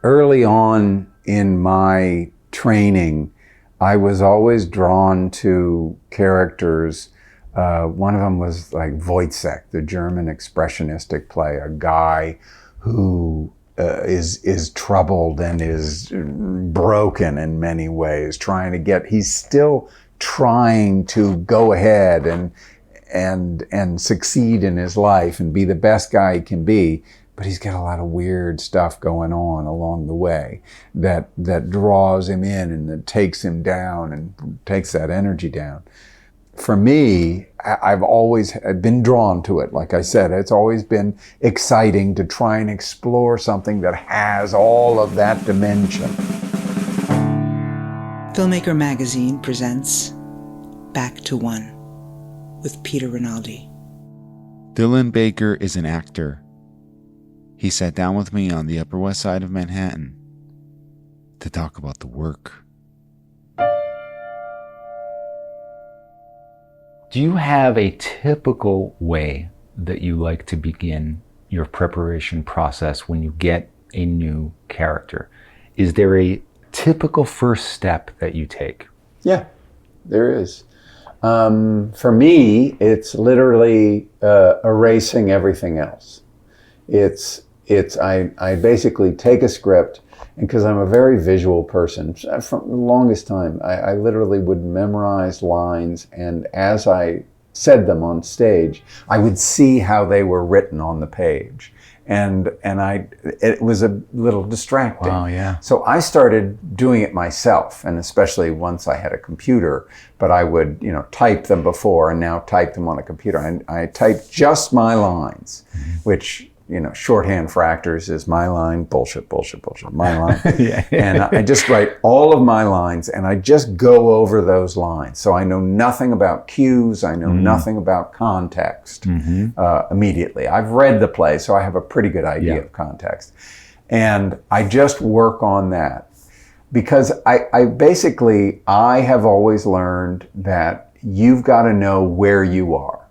early on in my training, I was always drawn to characters. One of them was like Wojciech, the German expressionistic play, a guy who is troubled and is broken in many ways, he's still trying to go ahead and succeed in his life and be the best guy he can be, but he's got a lot of weird stuff going on along the way that draws him in and that takes him down and takes that energy down. For me, I've always been drawn to it. Like I said, it's always been exciting to try and explore something that has all of that dimension. Filmmaker Magazine presents Back to One with Peter Rinaldi. Dylan Baker is an actor. He sat down with me on the Upper West Side of Manhattan to talk about the work. Do you have a typical way that you like to begin your preparation process when you get a new character? Is there a typical first step that you take? Yeah, there is. For me, it's literally erasing everything else. I basically take a script, and because I'm a very visual person, from the longest time, I literally would memorize lines, and as I said them on stage, I would see how they were written on the page. And it was a little distracting. Wow, yeah. So I started doing it myself, and especially once I had a computer, but I would, type them before and now type them on a computer. And I typed just my lines, which, shorthand for actors is my line, bullshit, my line. Yeah. And I just write all of my lines, and I just go over those lines. So I know nothing about cues. I know nothing about context immediately. I've read the play, so I have a pretty good idea of context. And I just work on that. Because I have always learned that you've got to know where you are.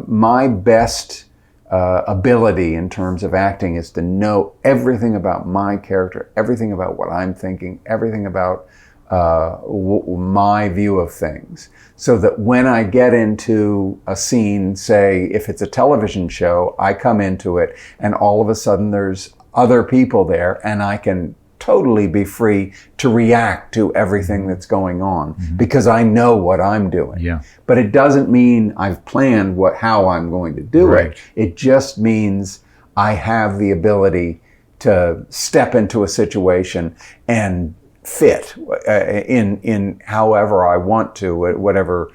My best ability in terms of acting is to know everything about my character, everything about what I'm thinking, everything about my view of things. So that when I get into a scene, say if it's a television show, I come into it and all of a sudden there's other people there and I can totally be free to react to everything that's going on because I know what I'm doing. Yeah. But it doesn't mean I've planned how I'm going to do it. It just means I have the ability to step into a situation and fit in however I want to, whatever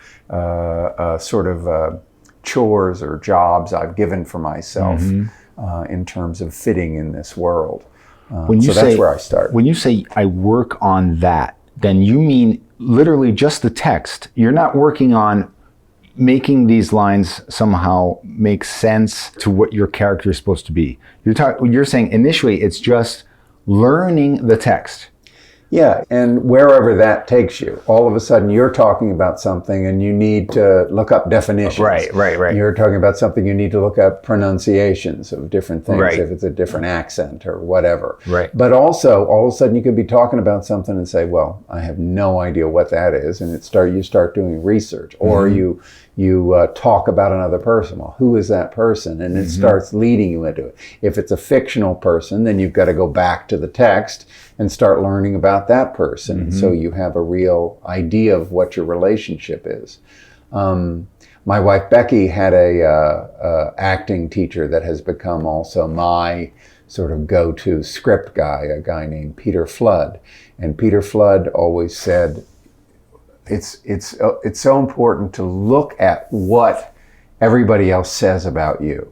sort of chores or jobs I've given for myself in terms of fitting in this world. That's where I start. When you say I work on that, then you mean literally just the text. You're not working on making these lines somehow make sense to what your character is supposed to be. You're saying initially it's just learning the text. Yeah, and wherever that takes you, all of a sudden you're talking about something and you need to look up definitions. Right. You're talking about something, you need to look up pronunciations of different things, if it's a different accent or whatever. Right. But also, all of a sudden you could be talking about something and say, well, I have no idea what that is, and you start doing research, or you talk about another person. Well, who is that person? And it starts leading you into it. If it's a fictional person, then you've got to go back to the text and start learning about that person. And so you have a real idea of what your relationship is. My wife Becky had a acting teacher that has become also my sort of go-to script guy, a guy named Peter Flood. And Peter Flood always said, it's so important to look at what everybody else says about you.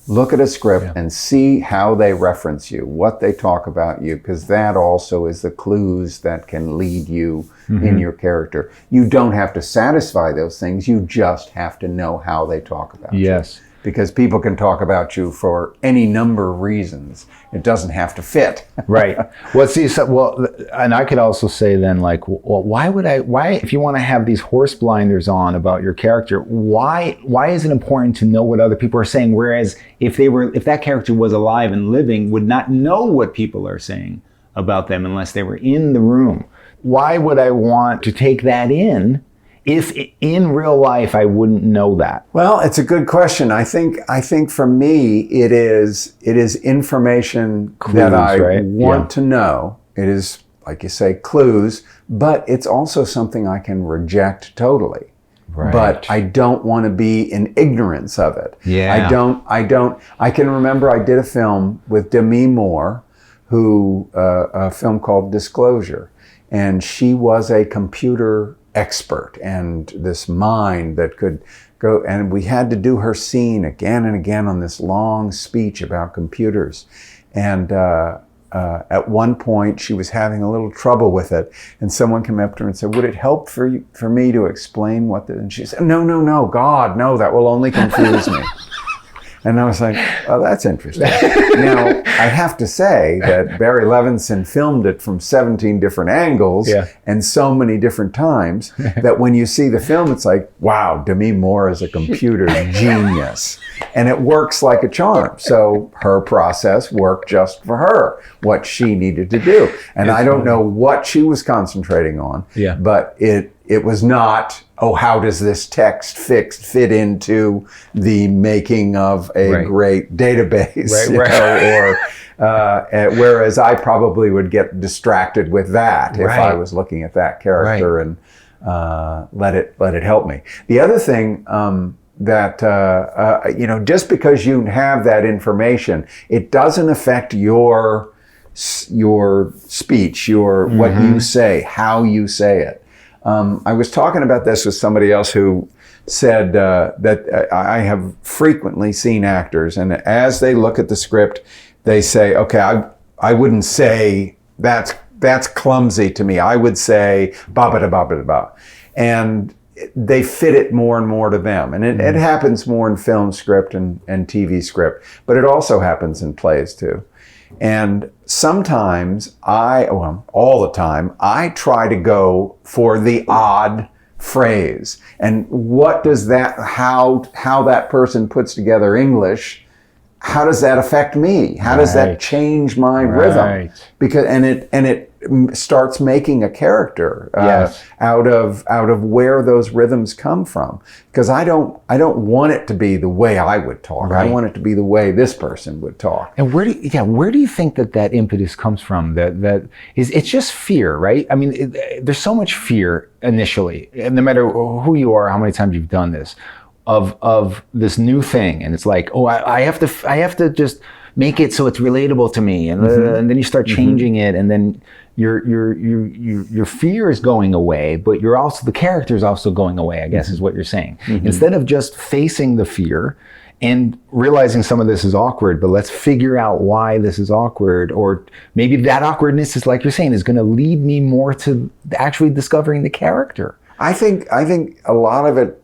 Look at a script and see how they reference you, what they talk about you, because that also is the clues that can lead you in your character. You don't have to satisfy those things. You just have to know how they talk about you. Yes. because people can talk about you for any number of reasons. It doesn't have to fit. Right. Well, see, and I could also say then, like, well, why, if you want to have these horse blinders on about your character, why is it important to know what other people are saying? Whereas if that character was alive and living, would not know what people are saying about them unless they were in the room. Why would I want to take that in if in real life I wouldn't know that? Well, it's a good question. I think for me it is information Clues, that I right? want to know. It is, like you say, clues, but it's also something I can reject totally. Right. But I don't want to be in ignorance of it. Yeah. I can remember I did a film with Demi Moore, a film called Disclosure. And she was a computer expert and this mind that could go, and we had to do her scene again and again on this long speech about computers. And at one point she was having a little trouble with it, and someone came up to her and said, would it help for me to explain what and she said, no, God, no, that will only confuse me. And I was like, oh, that's interesting. Now, I have to say that Barry Levinson filmed it from 17 different angles and so many different times that when you see the film, it's like, wow, Demi Moore is a computer genius. And it works like a charm. So her process worked just for her, what she needed to do. And I don't know what she was concentrating on, but it was not, oh, how does this text fit into the making of a great database? Whereas I probably would get distracted with that if I was looking at that character and let it help me. The other thing just because you have that information, it doesn't affect your speech, what you say, how you say it. I was talking about this with somebody else who said that I have frequently seen actors, and as they look at the script, they say, okay, I wouldn't say that's clumsy to me. I would say ba-ba-da-ba-ba-da-ba. And they fit it more and more to them. And it happens more in film script and TV script, but it also happens in plays too. And sometimes all the time, I try to go for the odd phrase. And what does how that person puts together English, how does that affect me? How does that change my rhythm? Because it starts making a character out of where those rhythms come from. Because I don't want it to be the way I would talk. I want it to be the way this person would talk. And where do you think that impetus comes from? It's just fear, right? I mean, there's so much fear initially, and no matter who you are, how many times you've done this, of this new thing, and it's like, oh, I have to just make it so it's relatable to me, and then you start changing it, and then your fear is going away, but the character is also going away, I guess is what you're saying. Instead of just facing the fear and realizing some of this is awkward, but let's figure out why this is awkward, or maybe that awkwardness is, like you're saying, is going to lead me more to actually discovering the character. I think a lot of it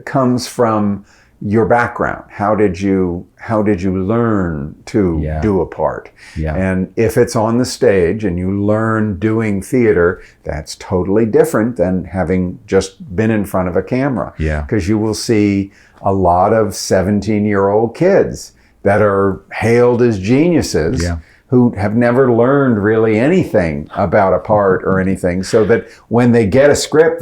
comes from your background. How did you learn to do a part? And if it's on the stage and you learn doing theater, that's totally different than having just been in front of a camera. Because you will see a lot of 17-year-old kids that are hailed as geniuses who have never learned really anything about a part or anything, so that when they get a script,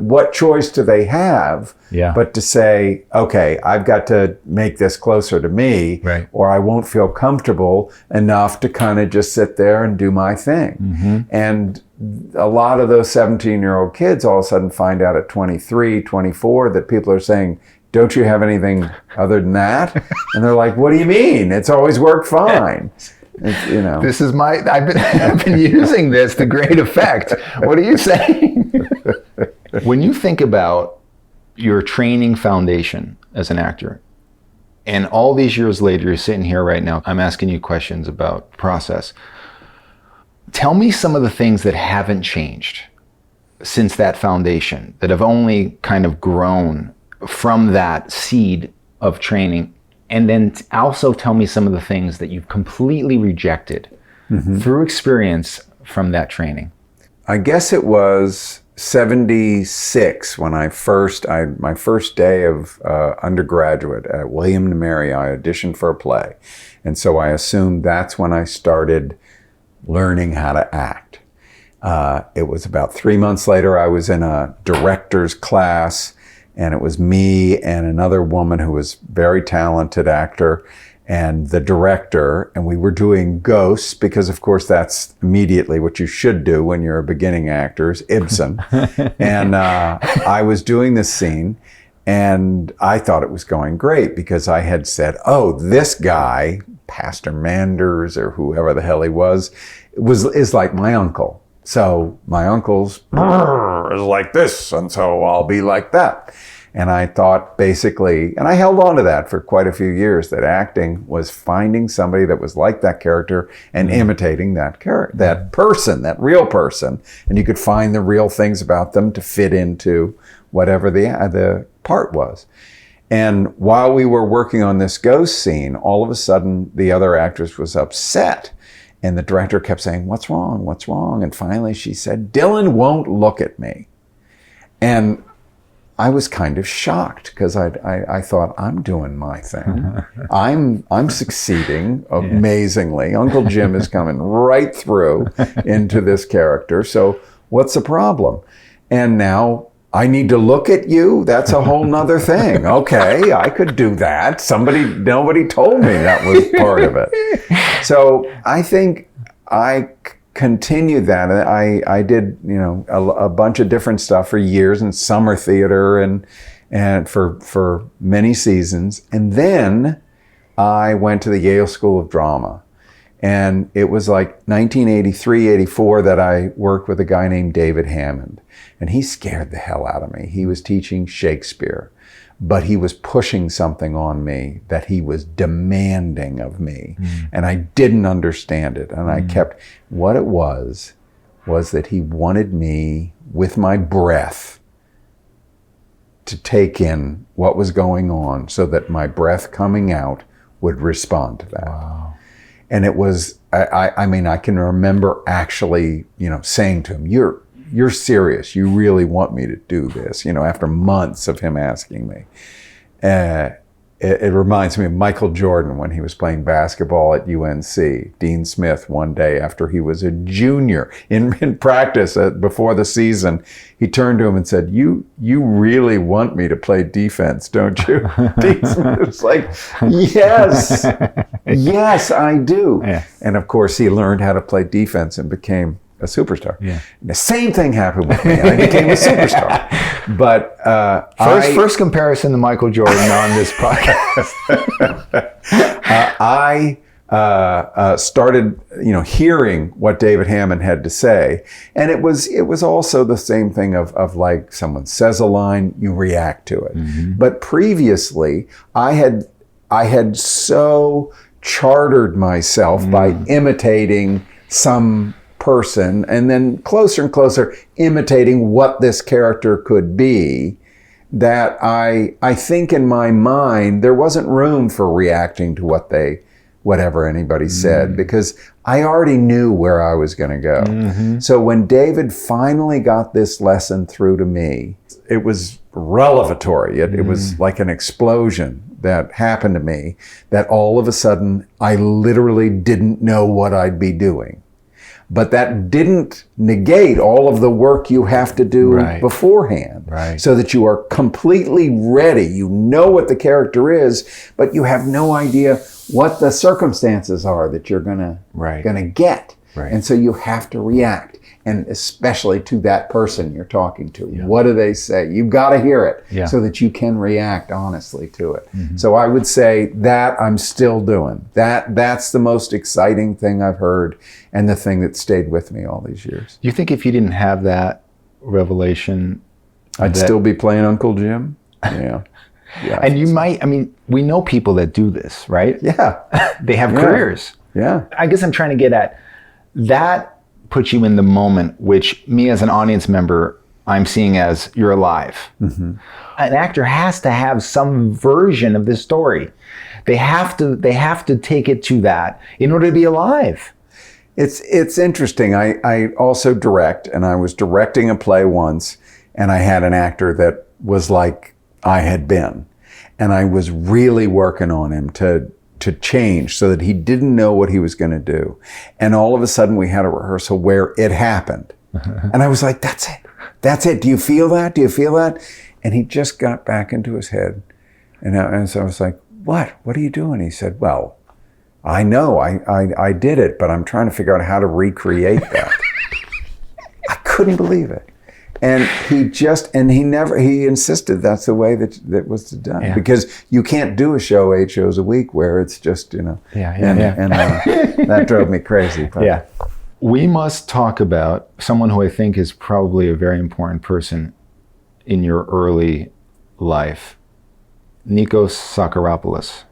what choice do they have but to say, okay, I've got to make this closer to me, or I won't feel comfortable enough to kind of just sit there and do my thing. And a lot of those 17-year-old kids all of a sudden find out at 23, 24 that people are saying, don't you have anything other than that? And they're like, what do you mean? It's always worked fine. This is I've been using this to great effect. What are you saying? When you think about your training foundation as an actor, and all these years later, you're sitting here right now, I'm asking you questions about process. Tell me some of the things that haven't changed since that foundation, that have only kind of grown from that seed of training, and then also tell me some of the things that you've completely rejected through experience from that training. I guess it was 76 when my first day of undergraduate at William & Mary, I auditioned for a play. And so I assumed that's when I started learning how to act. It was about 3 months later, I was in a director's class, and it was me and another woman who was very talented actor and the director, and we were doing ghosts because, of course, that's immediately what you should do when you're a beginning actor, is Ibsen. And I was doing this scene, and I thought it was going great because I had said, oh, this guy, Pastor Manders or whoever the hell he was like my uncle. So my uncle's is like this, and so I'll be like that. And I thought basically, and I held on to that for quite a few years, that acting was finding somebody that was like that character and imitating that character, that person, that real person. And you could find the real things about them to fit into whatever the part was. And while we were working on this ghost scene, all of a sudden the other actress was upset. And the director kept saying, what's wrong? What's wrong? And finally she said, Dylan won't look at me. And I was kind of shocked because I thought, I'm doing my thing. I'm succeeding amazingly. Uncle Jim is coming right through into this character. So what's the problem? And now I need to look at you? That's a whole nother thing. Okay, I could do that. Nobody told me that was part of it. So I think I continued that. I did, a bunch of different stuff for years in summer theater and for many seasons. And then I went to the Yale School of Drama. And it was like 1983, 84 that I worked with a guy named David Hammond. And he scared the hell out of me. He was teaching Shakespeare, but he was pushing something on me that he was demanding of me. And I didn't understand it. And I kept, what it was that he wanted me, with my breath, to take in what was going on so that my breath coming out would respond to that. Wow. And it was, I mean, I can remember actually, saying to him, you're serious. You really want me to do this, after months of him asking me. It reminds me of Michael Jordan when he was playing basketball at UNC. Dean Smith, one day after he was a junior in practice before the season, he turned to him and said, you really want me to play defense, don't you? Dean Smith was like, yes, I do. Yeah. And of course, he learned how to play defense and became a superstar. Yeah. The same thing happened with me. I became a superstar. But first comparison to Michael Jordan on this podcast. I started, hearing what David Hammond had to say, and it was also the same thing of like someone says a line, you react to it. But previously, I had so chartered myself by imitating some person, and then closer and closer imitating what this character could be, that I think in my mind there wasn't room for reacting to whatever anybody said, because I already knew where I was going to go. So when David finally got this lesson through to me, it was revelatory. It was like an explosion that happened to me, that all of a sudden I literally didn't know what I'd be doing. But that didn't negate all of the work you have to do beforehand, so that you are completely ready. You know what the character is, but you have no idea what the circumstances are that you're gonna get. And so you have to react, and especially to that person you're talking to. What do they say? You've got to hear it so that you can react honestly to it. So I would say that I'm still doing. That's the most exciting thing I've heard, and the thing that stayed with me all these years. Do you think if you didn't have that revelation, I'd still be playing Uncle Jim? Yeah. And you might, we know people that do this, right? Yeah. They have careers. Yeah. I guess I'm trying to get at, that puts you in the moment, which me as an audience member, I'm seeing as you're alive. Mm-hmm. An actor has to have some version of this story. They have to take it to that in order to be alive. It's interesting. I also direct, and I was directing a play once, and I had an actor that was like I had been. And I was really working on him to change so that he didn't know what he was going to do. And all of a sudden we had a rehearsal where it happened. And I was like, that's it. That's it. Do you feel that? Do you feel that? And he just got back into his head. And so I was like, what? What are you doing? He said, well, I know I did it, but I'm trying to figure out how to recreate that. I couldn't believe it. And he insisted that's the way that was done. Yeah. Because you can't do a show 8 shows a week where it's just, And that drove me crazy. But. Yeah. We must talk about someone who I think is probably a very important person in your early life, Nikos Psacharopoulos.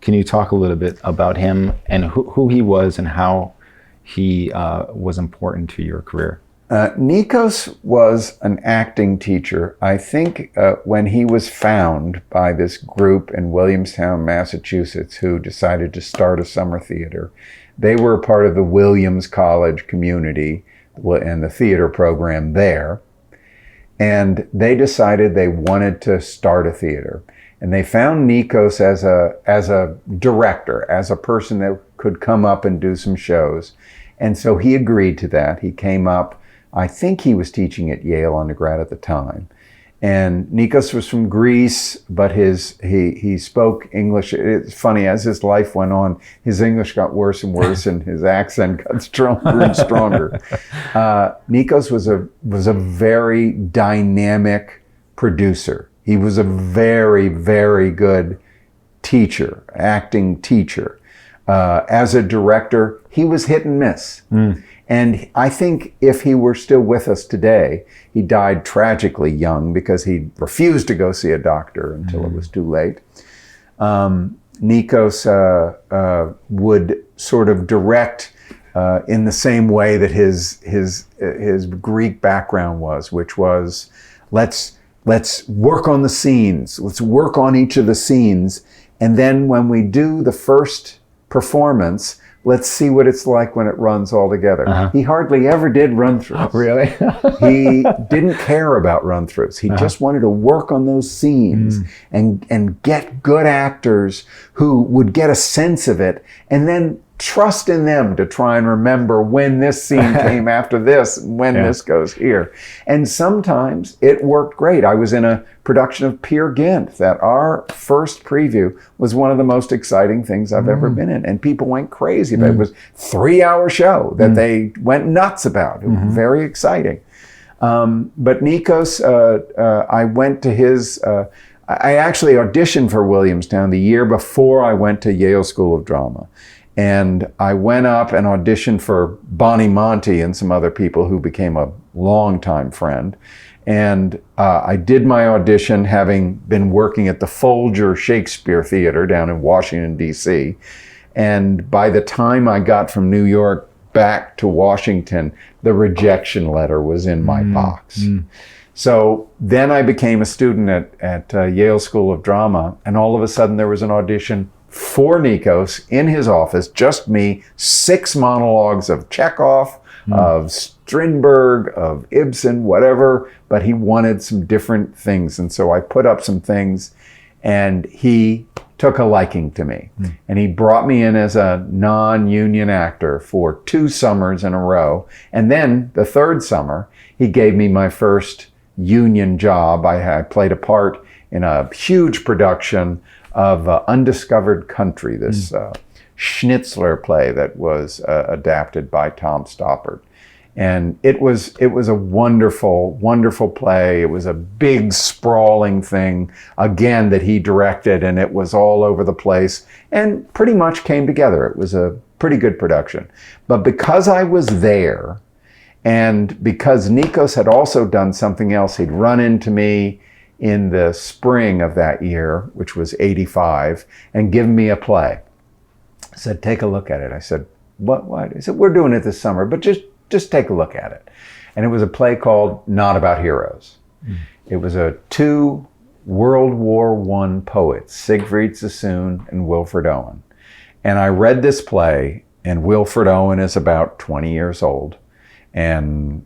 Can you talk a little bit about him and who he was and how he was important to your career? Nikos was an acting teacher. I think when he was found by this group in Williamstown, Massachusetts, who decided to start a summer theater. They were a part of the Williams College community and the theater program there. And they decided they wanted to start a theater. And they found Nikos as a director, as a person that could come up and do some shows. And so he agreed to that. He came up. I think he was teaching at Yale undergrad at the time. And Nikos was from Greece, but he spoke English. It's funny, as his life went on, his English got worse and worse and his accent got stronger and stronger. Nikos was a very dynamic producer. He was a very, very good teacher, acting teacher. As a director, he was hit and miss. And I think if he were still with us today, he died tragically young because he refused to go see a doctor until it was too late. Nikos would sort of direct in the same way that his Greek background was, which was let's work on the scenes, let's work on each of the scenes, and then when we do the first performance, let's see what it's like when it runs all together. He hardly ever did run-throughs. Really? He didn't care about run-throughs. He just wanted to work on those scenes and get good actors who would get a sense of it and then trust in them to try and remember when this scene came after this, when this goes here. And sometimes it worked great. I was in a production of Peer Gynt that our first preview was one of the most exciting things I've ever been in. And people went crazy about it. It was a 3-hour show that they went nuts about. It was very exciting. But Nikos, I went to his, I actually auditioned for Williamstown the year before I went to Yale School of Drama. And I went up and auditioned for Bonnie Monty and some other people who became a longtime friend. And I did my audition having been working at the Folger Shakespeare Theater down in Washington, D.C. And by the time I got from New York back to Washington, the rejection letter was in my box. So then I became a student at Yale School of Drama, and all of a sudden there was an audition for Nikos in his office, just me, 6 monologues of Chekhov, of Strindberg, of Ibsen, whatever, but he wanted some different things. And so I put up some things and he took a liking to me. And he brought me in as a non-union actor for 2 summers in a row. And then the 3rd summer, he gave me my first union job. I played a part in a huge production of Undiscovered Country, this Schnitzler play that was adapted by Tom Stoppard. And it was a wonderful, wonderful play. It was a big, sprawling thing, again, that he directed, and it was all over the place and pretty much came together. It was a pretty good production. But because I was there, and because Nikos had also done something else, he'd run into me in the spring of that year, which was 85, and given me a play. I said, take a look at it. I said, what? He said, we're doing it this summer, but just just take a look at it. And it was a play called Not About Heroes. It was two World War I poets, Siegfried Sassoon and Wilfred Owen. And I read this play, and Wilfred Owen is about 20 years old, and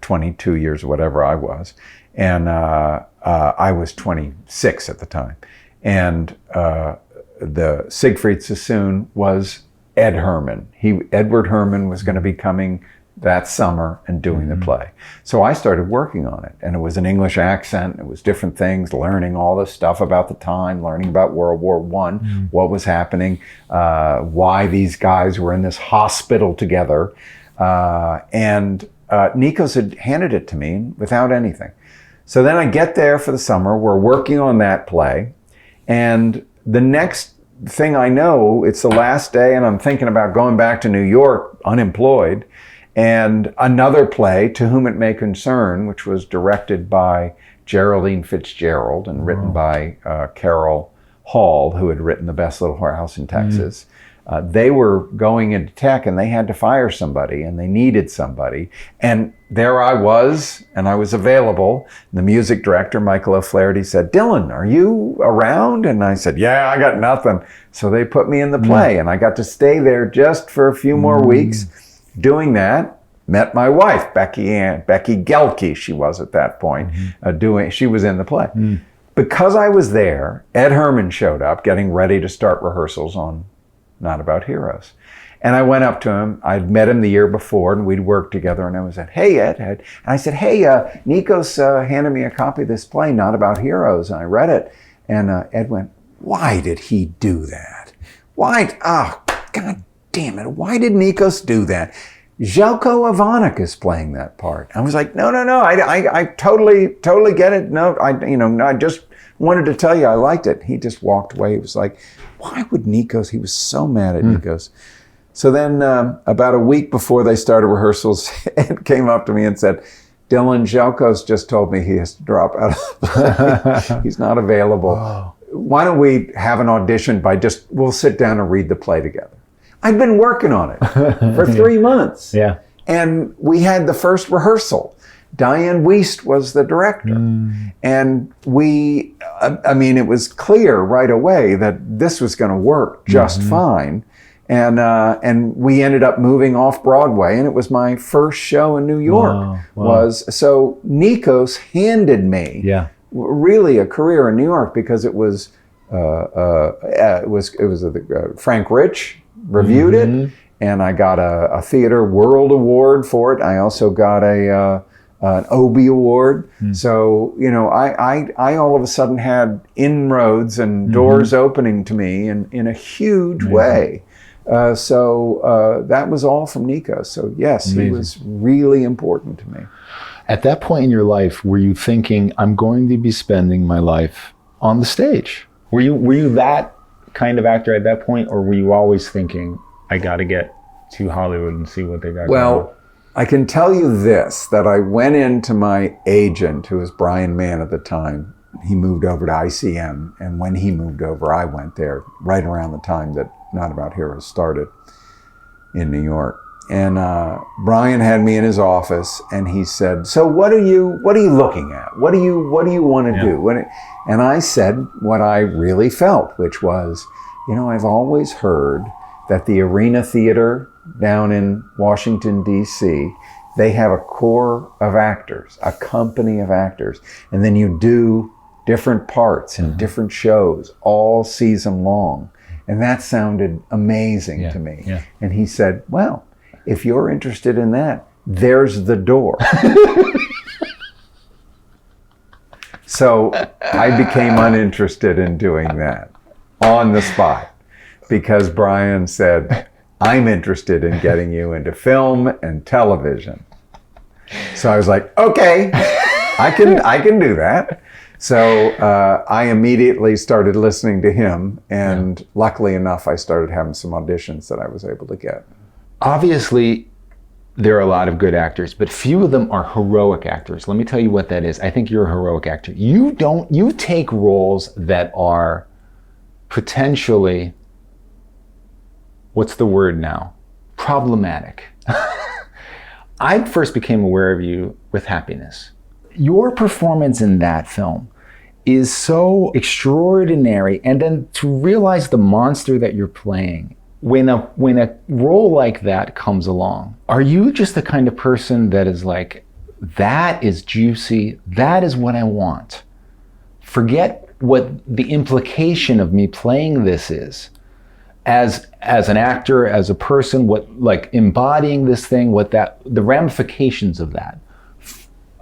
22 years, whatever I was. And I was 26 at the time. And the Siegfried Sassoon was Ed Herman. Edward Herman was going to be coming that summer and doing the play. So I started working on it, and it was an English accent. It was different things, learning all this stuff about the time, learning about World War I, what was happening, why these guys were in this hospital together. And Nikos had handed it to me without anything. So then I get there for the summer. We're working on that play. And the next thing I know, it's the last day, and I'm thinking about going back to New York unemployed. And another play, To Whom It May Concern, which was directed by Geraldine Fitzgerald and written by Carol Hall, who had written The Best Little House in Texas. They were going into tech, and they had to fire somebody, and they needed somebody. And there I was, and I was available. The music director, Michael O'Flaherty, said, "Dylan, are you around?" And I said, "Yeah, I got nothing." So they put me in the play, and I got to stay there just for a few more weeks. Doing that, met my wife, Becky Gelke, she was at that point, she was in the play. Because I was there, Ed Herman showed up, getting ready to start rehearsals on Not About Heroes. And I went up to him. I'd met him the year before, and we'd worked together, and I was like, "Hey, Ed." And I said, "Hey, Nikos handed me a copy of this play, Not About Heroes," and I read it. And Ed went, "Why did he do that? Why? Oh, God damn it. Why did Nikos do that? Željko Ivanek is playing that part." I was like, no, I totally get it. No, I just wanted to tell you I liked it. He just walked away. He was like, why would Nikos? He was so mad at Nikos. So then about a week before they started rehearsals, Ed came up to me and said, "Dylan, Željko's just told me he has to drop out of the play. He's not available. Oh. Why don't we have an audition we'll sit down and read the play together." I'd been working on it for 3 months. Yeah. And we had the first rehearsal. Diane Wiest was the director. And it was clear right away that this was going to work just fine. And we ended up moving off Broadway, and it was my first show in New York. Wow. So Nikos handed me really a career in New York, because it was Frank Rich reviewed it, and I got a Theater World Award for it. I also got an Obie Award. So, I all of a sudden had inroads and doors opening to me in a huge way. So that was all from Nikos. So yes, he was really important to me. At that point in your life, were you thinking, I'm going to be spending my life on the stage? Were you that kind of actor at that point, or were you always thinking, I got to get to Hollywood and see what they got? Well, I can tell you this, that I went into my agent, who was Brian Mann at the time. He moved over to ICM, and when he moved over, I went there right around the time that Not About Heroes started in New York. And Brian had me in his office, and he said, "So what are you looking at? What do you want to do?" And I said what I really felt, which was, I've always heard that the Arena Theater down in Washington, D.C., they have a core of actors, a company of actors, and then you do different parts in different shows all season long. And that sounded amazing to me. Yeah. And he said, "Well, if you're interested in that, there's the door." So I became uninterested in doing that on the spot, because Brian said, "I'm interested in getting you into film and television." So I was like, okay, I can do that. So I immediately started listening to him, and luckily enough, I started having some auditions that I was able to get. Obviously, there are a lot of good actors, but few of them are heroic actors. Let me tell you what that is. I think you're a heroic actor. You take roles that are potentially, what's the word now? Problematic. I first became aware of you with Happiness. Your performance in that film is so extraordinary, and then to realize the monster that you're playing when a role like that comes along, are you just the kind of person that is like, that is juicy, that is what I want? Forget what the implication of me playing this is. As an actor, as a person, what, like, embodying this thing, what that, the ramifications of that.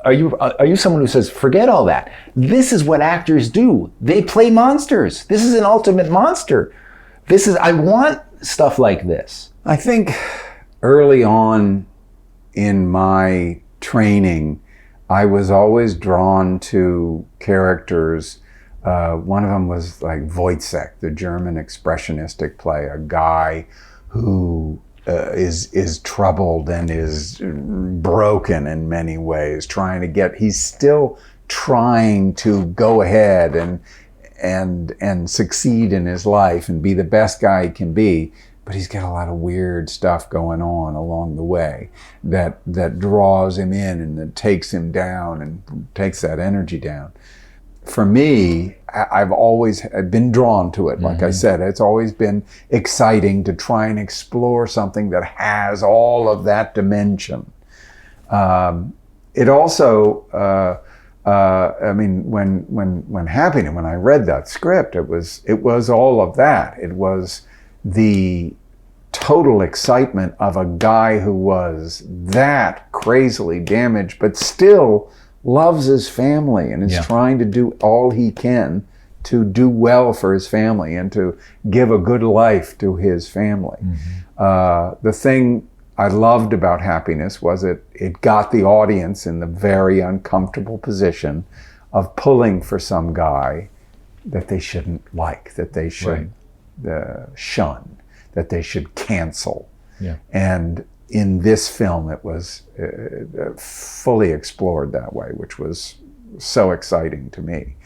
Are you someone who says, forget all that? This is what actors do. They play monsters. This is an ultimate monster. I want stuff like this. I think early on in my training, I was always drawn to characters. One of them was like Wojciech, the German expressionistic play, a guy who is troubled and is broken in many ways, he's still trying to go ahead and succeed in his life and be the best guy he can be, but he's got a lot of weird stuff going on along the way that draws him in and that takes him down and takes that energy down. For me, I've been drawn to it. Like I said, it's always been exciting to try and explore something that has all of that dimension. It also, I mean, when Happiness, when I read that script, it was all of that. It was the total excitement of a guy who was that crazily damaged, but still loves his family and is trying to do all he can to do well for his family and to give a good life to his family. The thing I loved about Happiness was it got the audience in the very uncomfortable position of pulling for some guy that they shouldn't like, that they should shun, that they should cancel. And in this film, it was fully explored that way, which was so exciting to me.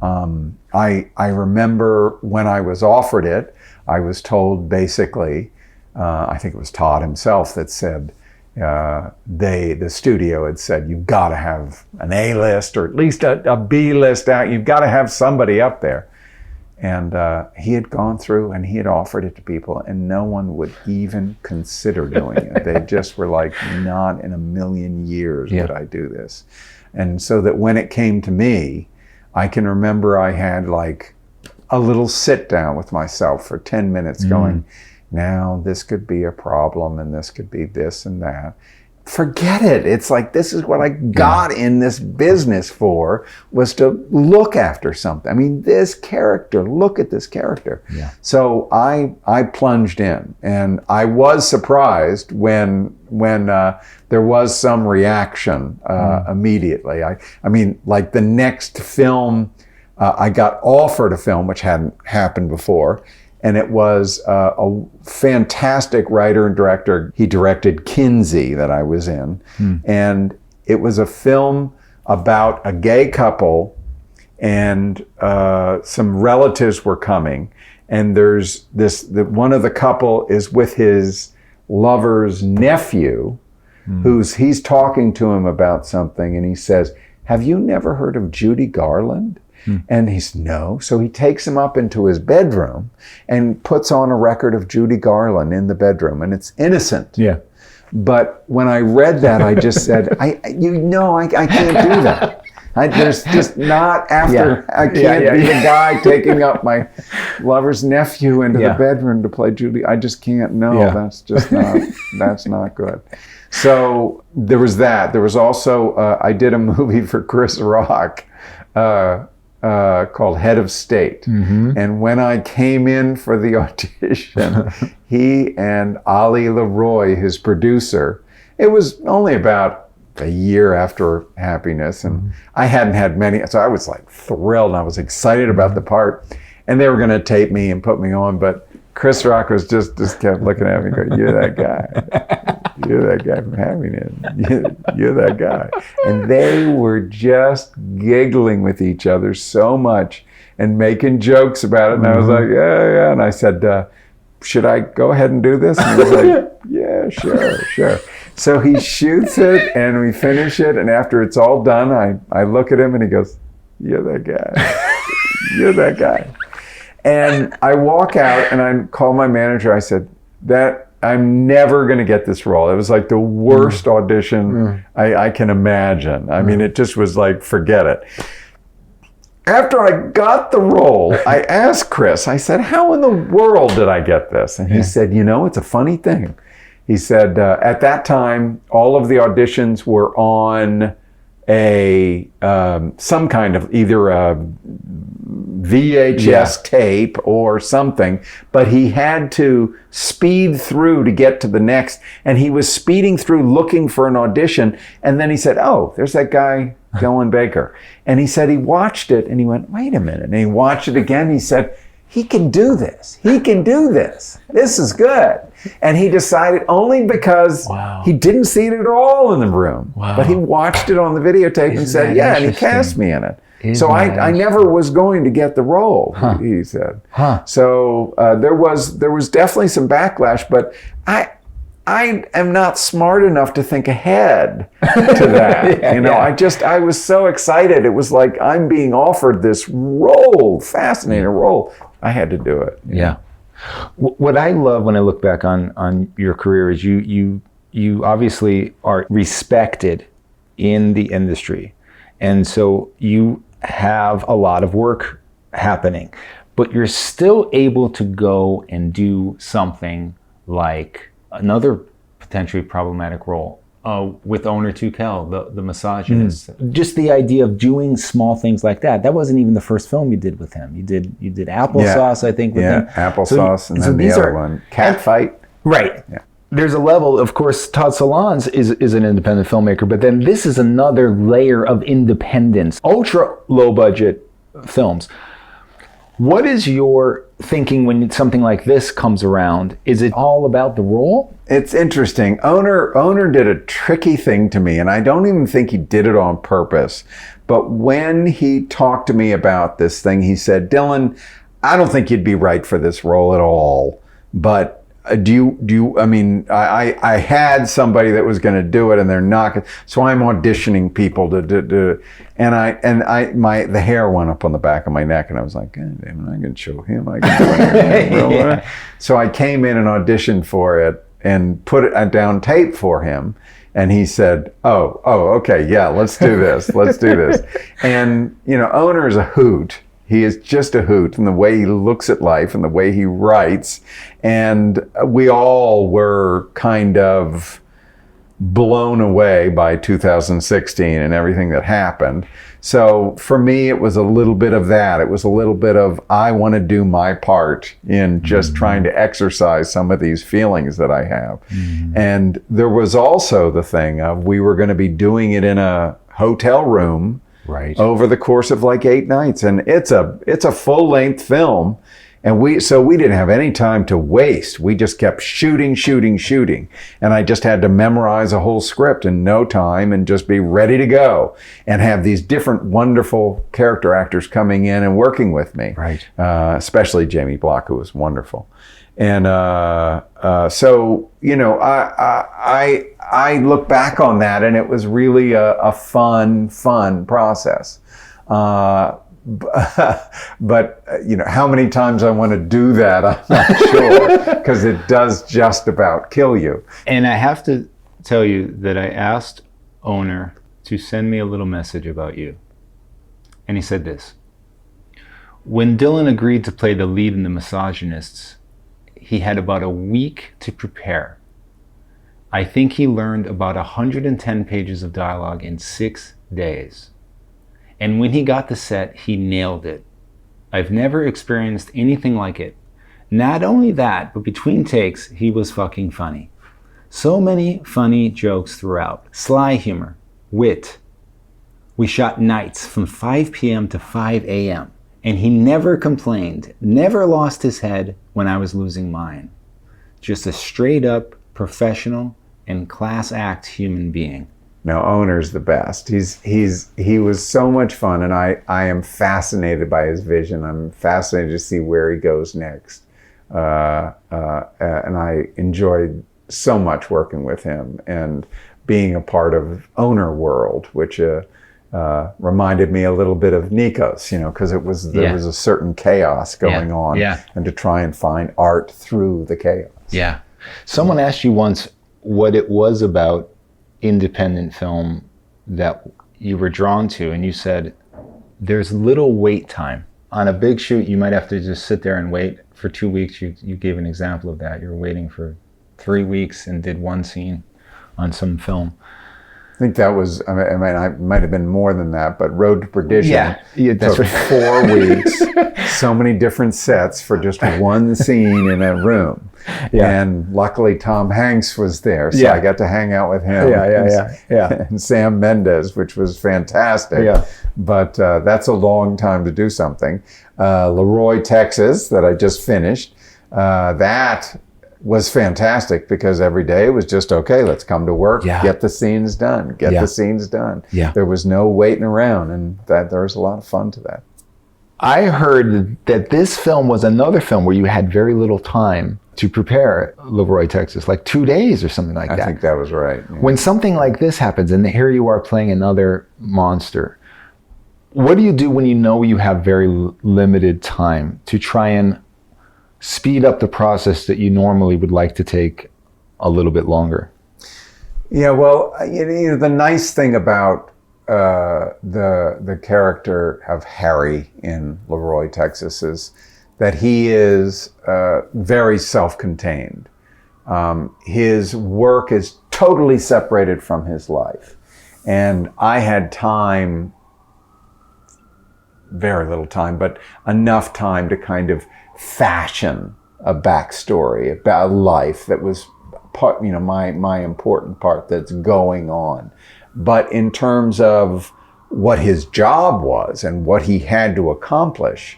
I remember when I was offered it, I was told basically, I think it was Todd himself that said, the studio had said, you've got to have an A-list or at least a B-list out. You've got to have somebody up there. And he had gone through and he had offered it to people and no one would even consider doing it. They just were like, not in a million years would I do this. And so that when it came to me, I can remember I had like a little sit down with myself for 10 minutes going, now this could be a problem and this could be this and that. Forget it. It's like, this is what I got in this business for, was to look after something. I mean, this character, look at this character. So I plunged in and I was surprised when there was some reaction immediately. I mean, like the next film, I got offered a film which hadn't happened before. And it was a fantastic writer and director. He directed Kinsey that I was in. And it was a film about a gay couple and some relatives were coming. And there's one of the couple is with his lover's nephew, he's talking to him about something. And he says, have you never heard of Judy Garland? And he's, no. So he takes him up into his bedroom and puts on a record of Judy Garland in the bedroom, and it's innocent. But when I read that, I just said, I can't do that. There's just not after, I can't be the guy taking up my lover's nephew into the bedroom to play Judy. I just can't, that's just not, that's not good. So there was that. There was also, I did a movie for Chris Rock, called Head of State. And when I came in for the audition, he and Ali LaRoy, his producer, it was only about a year after Happiness, and I hadn't had many, so I was like thrilled and I was excited about the part, and they were going to tape me and put me on, but Chris Rock was just kept looking at me and going, you're that guy. You're that guy from Happiness. You're that guy. And they were just giggling with each other so much and making jokes about it. And I was like, yeah. And I said, should I go ahead and do this? And he was like, yeah, sure. So he shoots it and we finish it. And after it's all done, I look at him and he goes, "You're that guy. You're that guy." And I walk out and I call my manager. I said, I'm never going to get this role. It was like the worst audition I can imagine. I mean, it just was like, forget it. After I got the role, I asked Chris, I said, "How in the world did I get this?" And he said, it's a funny thing. He said, at that time, all of the auditions were on some kind of either a VHS tape or something, but he had to speed through to get to the next, and he was speeding through looking for an audition, and then he said, "Oh, there's that guy, Dylan Baker." And he said he watched it, and he went, "Wait a minute," and he watched it again, he said, "He can do this. He can do this. This is good." And he decided, only because he didn't see it at all in the room, but he watched it on the videotape and said, "Yeah," and he cast me in it. So I never was going to get the role, he said. So there was definitely some backlash, but I am not smart enough to think ahead to that. I was so excited. It was like I'm being offered this role, fascinating role. I had to do it. Yeah. What I love when I look back on your career is you obviously are respected in the industry. And so you have a lot of work happening, but you're still able to go and do something like another potentially problematic role with Onur Tukel, the misogynist. Just the idea of doing small things like that. That wasn't even the first film you did with him. You did Applesauce, I think, with him. Yeah, Applesauce, and then the other one, Catfight. Right. Yeah. There's a level, of course, Todd Solondz is an independent filmmaker, but then this is another layer of independence. Ultra low budget films. What is your thinking when something like this comes around? Is it all about the role? It's interesting. Onur did a tricky thing to me, and I don't even think he did it on purpose. But when he talked to me about this thing, he said, "Dylan, I don't think you'd be right for this role at all. But do you, I mean, I had somebody that was going to do it and they're not, so I'm auditioning people to do, and the hair went up on the back of my neck and I was like, God damn it, I can show him, I can do it." So I came in and auditioned for it and put it down tape for him. And he said, oh, okay, yeah, let's do this. And, Onur is a hoot. He is just a hoot in the way he looks at life and the way he writes. And we all were kind of blown away by 2016 and everything that happened. So for me, it was a little bit of that. It was a little bit of, I want to do my part in just trying to exercise some of these feelings that I have. And there was also the thing of, we were going to be doing it in a hotel room over the course of like 8 nights. And it's a full-length film. And we didn't have any time to waste. We just kept shooting. And I just had to memorize a whole script in no time and just be ready to go and have these different wonderful character actors coming in and working with me. Right. Especially Jamie Block, who was wonderful. And so, I look back on that and it was really a fun process. But how many times I want to do that, I'm not sure, because it does just about kill you. And I have to tell you that I asked Onur to send me a little message about you. And he said this: when Dylan agreed to play the lead in The Misogynists, he had about a week to prepare. I think he learned about 110 pages of dialogue in 6 days. And when he got the set, he nailed it. I've never experienced anything like it. Not only that, but between takes, he was fucking funny. So many funny jokes throughout. Sly humor, wit. We shot nights from 5 p.m. to 5 a.m. And he never complained, never lost his head when I was losing mine. Just a straight up professional and class act human being. No, Onur's the best. He was so much fun, and I am fascinated by his vision. I'm fascinated to see where he goes next. And I enjoyed so much working with him and being a part of Onur World, which reminded me a little bit of Nikos, because there was a certain chaos going on, and to try and find art through the chaos. Yeah. Someone asked you once what it was about independent film that you were drawn to, and you said, there's little wait time. On a big shoot, you might have to just sit there and wait for 2 weeks. You gave an example of that. You were waiting for 3 weeks and did one scene on some film. I think that was, I might have been more than that, but Road to Perdition that's took right. 4 weeks, so many different sets for just one scene in a room. Yeah. And luckily Tom Hanks was there, so I got to hang out with him. And Sam Mendes, which was fantastic. Yeah. But that's a long time to do something. LaRoy, Texas, that I just finished, that was fantastic because every day it was just, okay, let's come to work, get the scenes done, the scenes done. Yeah. There was no waiting around, and there was a lot of fun to that. I heard that this film was another film where you had very little time to prepare LaRoy, Texas, like 2 days or something like that. I think that was right. Yeah. When something like this happens, and here you are playing another monster, what do you do when you know you have very limited time to try and speed up the process that you normally would like to take a little bit longer? Yeah, well, the nice thing about the character of Harry in LaRoy, Texas, is that he is very self-contained. His work is totally separated from his life. And I had time, very little time, but enough time to kind of fashion a backstory about life that was part, my important part that's going on. But in terms of what his job was and what he had to accomplish,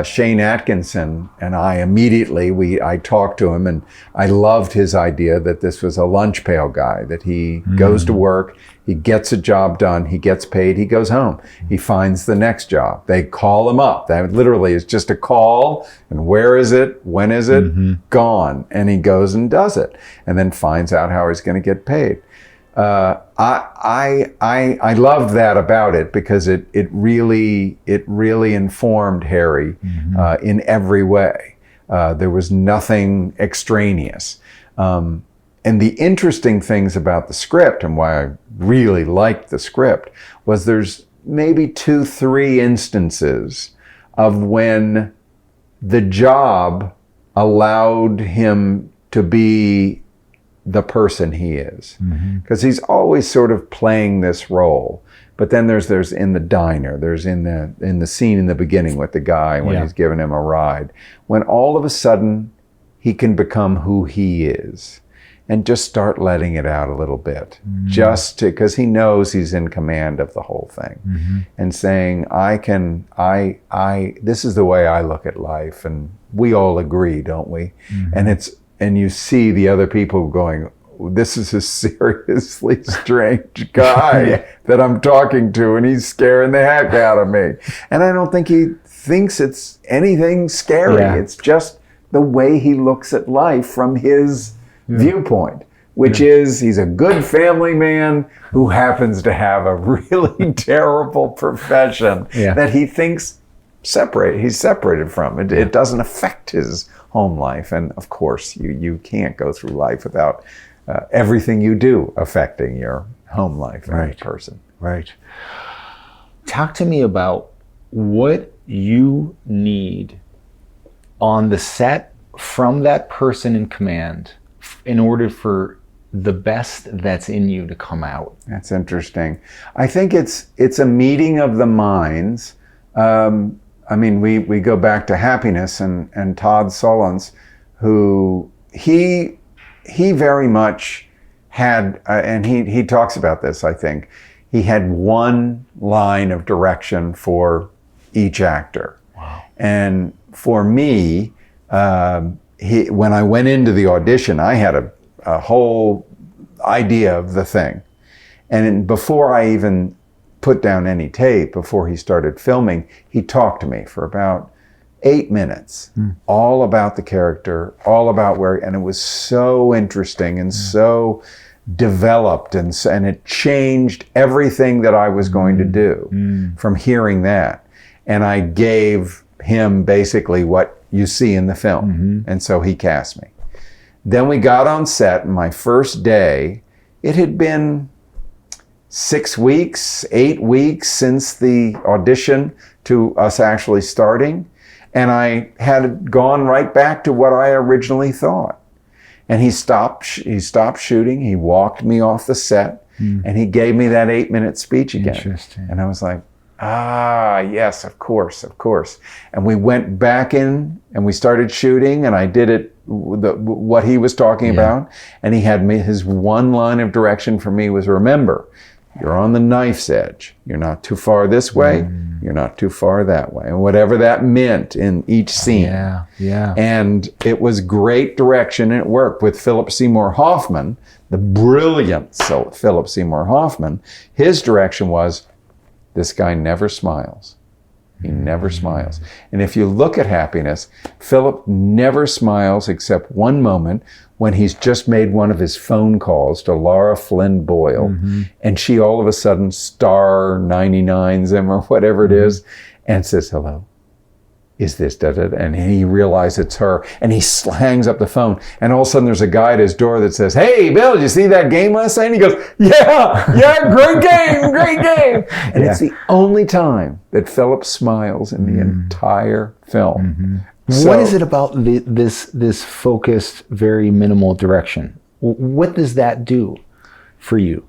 Shane Atkinson and I immediately, I talked to him, and I loved his idea that this was a lunch pail guy, that he goes to work, he gets a job done, he gets paid, he goes home, he finds the next job. They call him up. That literally is just a call, and where is it? When is it? Gone. And he goes and does it, and then finds out how he's going to get paid. I loved that about it because it really informed Harry in every way. There was nothing extraneous. And the interesting things about the script, and why I really liked the script, was there's maybe 2-3 instances of when the job allowed him to be the person he is. Because he's always sort of playing this role. But then there's in the diner, there's in the scene in the beginning with the guy when he's giving him a ride, when all of a sudden he can become who he is and just start letting it out a little bit, just to, because he knows he's in command of the whole thing, and saying, this is the way I look at life, and we all agree, don't we? And you see the other people going, this is a seriously strange guy that I'm talking to, and he's scaring the heck out of me. And I don't think he thinks it's anything scary. It's just the way he looks at life from his viewpoint, which is he's a good family man who happens to have a really terrible profession that he thinks he's separated from. It doesn't affect his home life. And of course, you can't go through life without everything you do affecting your home life as a person. Right. Talk to me about what you need on the set from that person in command in order for the best that's in you to come out. That's interesting. I think it's a meeting of the minds. We go back to Happiness and Todd Solondz, who he very much had, and he talks about this, I think, he had one line of direction for each actor. Wow. And for me, when I went into the audition, I had a whole idea of the thing. And before I even put down any tape, before he started filming, he talked to me for about 8 minutes, all about the character, all about and it was so interesting and so developed, and it changed everything that I was going to do from hearing that. And I gave him basically what you see in the film. And so he cast me. Then we got on set, and my first day, it had been 6 weeks, 8 weeks since the audition to us actually starting. And I had gone right back to what I originally thought. And he stopped shooting. He walked me off the set, and he gave me that 8-minute speech again. Interesting. And I was like, yes, of course. And we went back in and we started shooting, and I did it, what he was talking about. And he had me, his one line of direction for me was, remember, you're on the knife's edge. You're not too far this way. You're not too far that way. And whatever that meant in each scene. Yeah. And it was great direction, and it worked. With Philip Seymour Hoffman, the brilliant Philip Seymour Hoffman, his direction was, this guy never smiles. He never smiles. And if you look at Happiness, Philip never smiles except one moment when he's just made one of his phone calls to Laura Flynn Boyle, and she all of a sudden star 99s him or whatever it is, and says, hello, is this da-da-da? And he realizes it's her, and he hangs up the phone, and all of a sudden there's a guy at his door that says, hey, Bill, did you see that game last night? And he goes, yeah, great game. And it's the only time that Philip smiles in the entire film. So, what is it about this focused, very minimal direction? What does that do for you?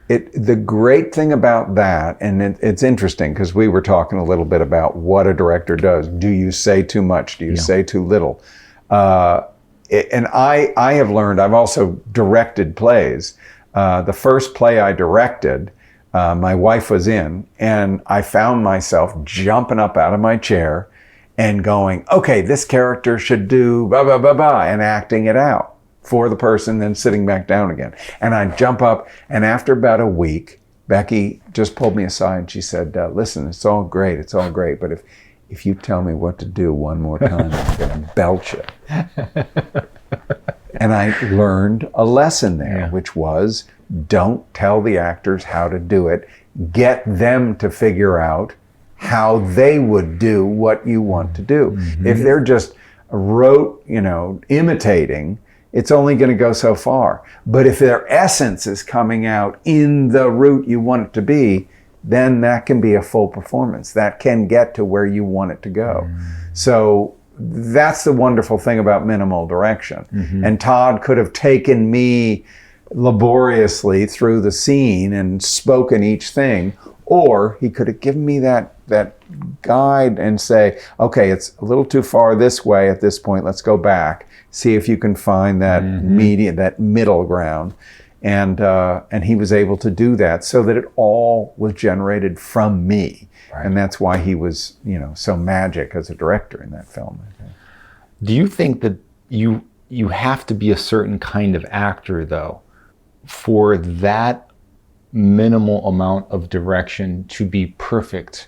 The great thing about that, and it's interesting because we were talking a little bit about what a director does. Do you say too much? Do you say too little? And I have learned, I've also directed plays. The first play I directed, my wife was in, and I found myself jumping up out of my chair and going, okay, this character should do blah, blah, blah, blah, and acting it out for the person, then sitting back down again. And I'd jump up, and after about a week, Becky just pulled me aside and she said, listen, it's all great, but if you tell me what to do one more time, I'm gonna belch you. And I learned a lesson there, which was, don't tell the actors how to do it. Get them to figure out how they would do what you want to do. If they're just rote, imitating, it's only going to go so far. But if their essence is coming out in the route you want it to be, then that can be a full performance. That can get to where you want it to go. So that's the wonderful thing about minimal direction. And Todd could have taken me laboriously through the scene and spoken each thing, or he could have given me that guide and say, okay, it's a little too far this way at this point, let's go back, see if you can find that that middle ground. And he was able to do that so that it all was generated from me. Right. And that's why he was, so magic as a director in that film. Do you think that you have to be a certain kind of actor, though, for that minimal amount of direction to be perfect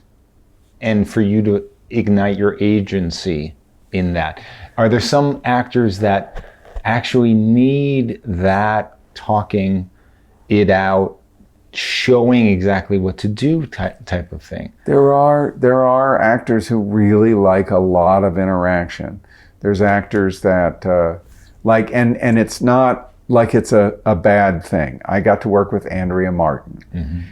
and for you to ignite your agency in that? Are there some actors that actually need that talking it out, showing exactly what to do type of thing? There are actors who really like a lot of interaction. There's actors that and it's not like it's a bad thing. I got to work with Andrea Martin,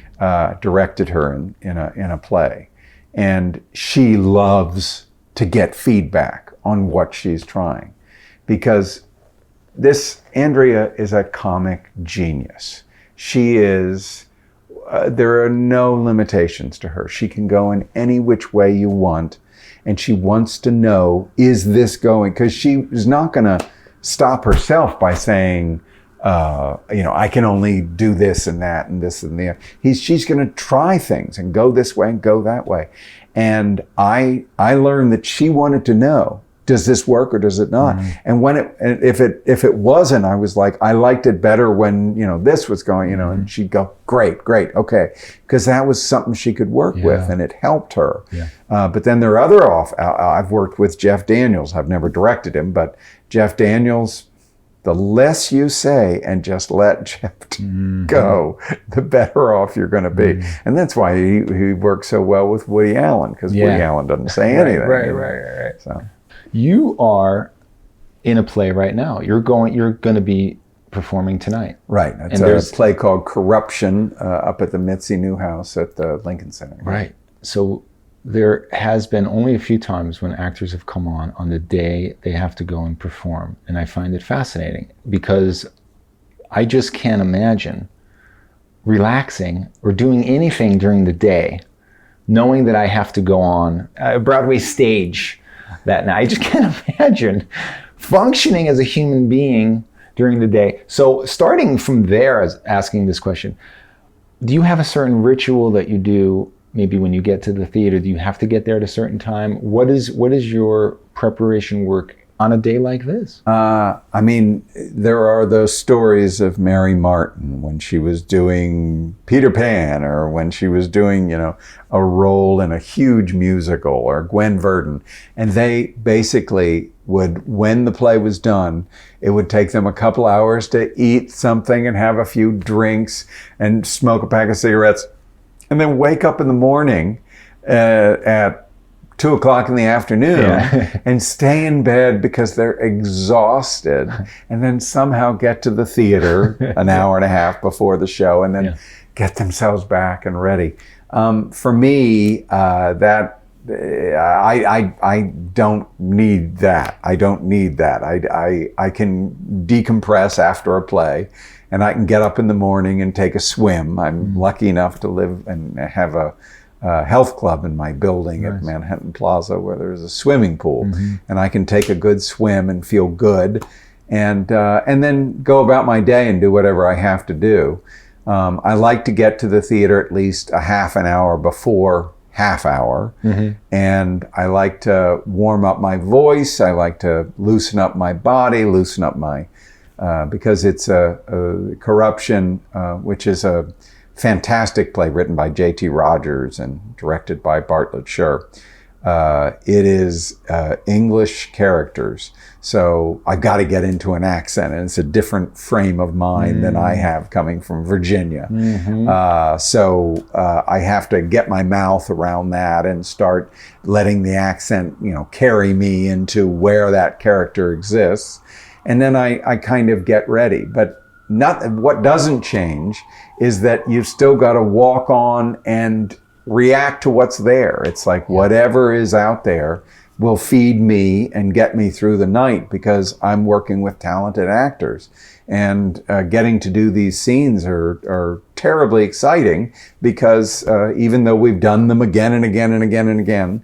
directed her in a play, and she loves to get feedback on what she's trying, because Andrea is a comic genius. She is, there are no limitations to her. She can go in any which way you want, and she wants to know, is this going, because she is not gonna stop herself by saying, I can only do this and that and this and that. She's going to try things and go this way and go that way. And I learned that she wanted to know, does this work or does it not? And if it wasn't, I was like, I liked it better when, this was going, and she'd go, great, okay. Because that was something she could work with and it helped her. Yeah. But then there are I've worked with Jeff Daniels. I've never directed him, but Jeff Daniels, the less you say and just let Jeff go, the better off you're going to be. And that's why he works so well with Woody Allen, because Woody Allen doesn't say anything. Right. So you are in a play right now. You're going to be performing tonight. Right. It's a play called Corruption up at the Mitzi Newhouse at the Lincoln Center. Right. So there has been only a few times when actors have come on the day they have to go and perform. And I find it fascinating because I just can't imagine relaxing or doing anything during the day, knowing that I have to go on a Broadway stage that night. I just can't imagine functioning as a human being during the day. So starting from there, as asking this question, do you have a certain ritual that you do? Maybe when you get to the theater, do you have to get there at a certain time? What is your preparation work on a day like this? There are those stories of Mary Martin when she was doing Peter Pan, or when she was doing, a role in a huge musical, or Gwen Verdon. And they basically would, when the play was done, it would take them a couple hours to eat something and have a few drinks and smoke a pack of cigarettes, and then wake up in the morning at 2:00 in the afternoon and stay in bed because they're exhausted, and then somehow get to the theater an hour and a half before the show, and then get themselves back and ready. For me, I don't need that. I can decompress after a play, and I can get up in the morning and take a swim. I'm lucky enough to live and have a health club in my building at Manhattan Plaza where there's a swimming pool, and I can take a good swim and feel good, and then go about my day and do whatever I have to do. I like to get to the theater at least a half an hour before half hour, and I like to warm up my voice. I like to loosen up my body, loosen up my because it's a Corruption, which is a fantastic play written by J.T. Rogers and directed by Bartlett Sher. It is English characters, so I've got to get into an accent, and it's a different frame of mind than I have coming from Virginia. So I have to get my mouth around that and start letting the accent, carry me into where that character exists. And then I kind of get ready. But what doesn't change is that you've still got to walk on and react to what's there. It's like whatever is out there will feed me and get me through the night, because I'm working with talented actors. And getting to do these scenes are terribly exciting, because even though we've done them again and again and again and again,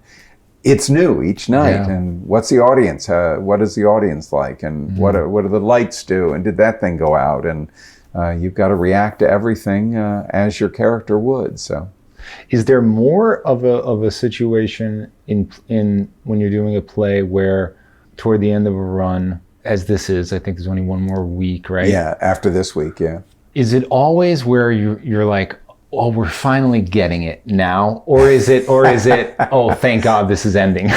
it's new each night. And what's the audience? What is the audience like? And what do the lights do? And did that thing go out? And you've got to react to everything as your character would. So, is there more of a situation in when you're doing a play where toward the end of a run, as this is, I think there's only one more week, right? Yeah, after this week, yeah. Is it always where you're like, oh, we're finally getting it now? Or is it, oh, thank God this is ending?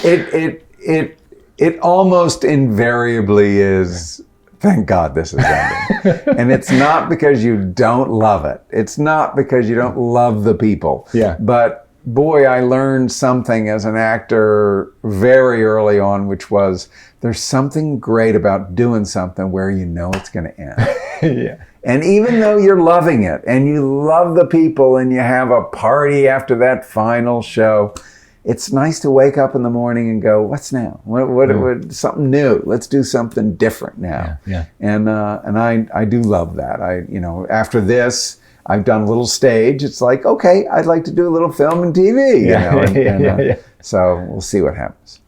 It almost invariably is, thank God this is ending. And it's not because you don't love it. It's not because you don't love the people. Yeah. But boy, I learned something as an actor very early on, which was there's something great about doing something where you know it's going to end. Yeah. And even though you're loving it and you love the people and you have a party after that final show, it's nice to wake up in the morning and go, what's now? What something new. Let's do something different now. Yeah. And I do love that. After this, I've done a little stage. It's like, okay, I'd like to do a little film and TV. So we'll see what happens.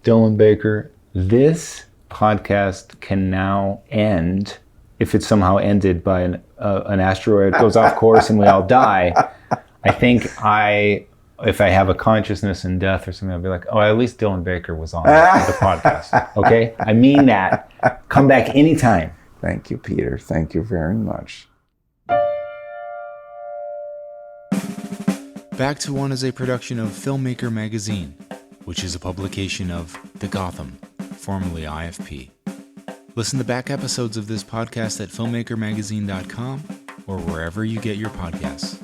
Dylan Baker, this podcast can now end. If it's somehow ended by an asteroid goes off course and we all die, I think I if I have a consciousness in death or something, I'll be like, oh, at least Dylan Baker was on the podcast. Okay? I mean that. Come back anytime. Thank you, Peter. Thank you very much. Back to One is a production of Filmmaker Magazine, which is a publication of The Gotham, formerly IFP. Listen to back episodes of this podcast at filmmakermagazine.com or wherever you get your podcasts.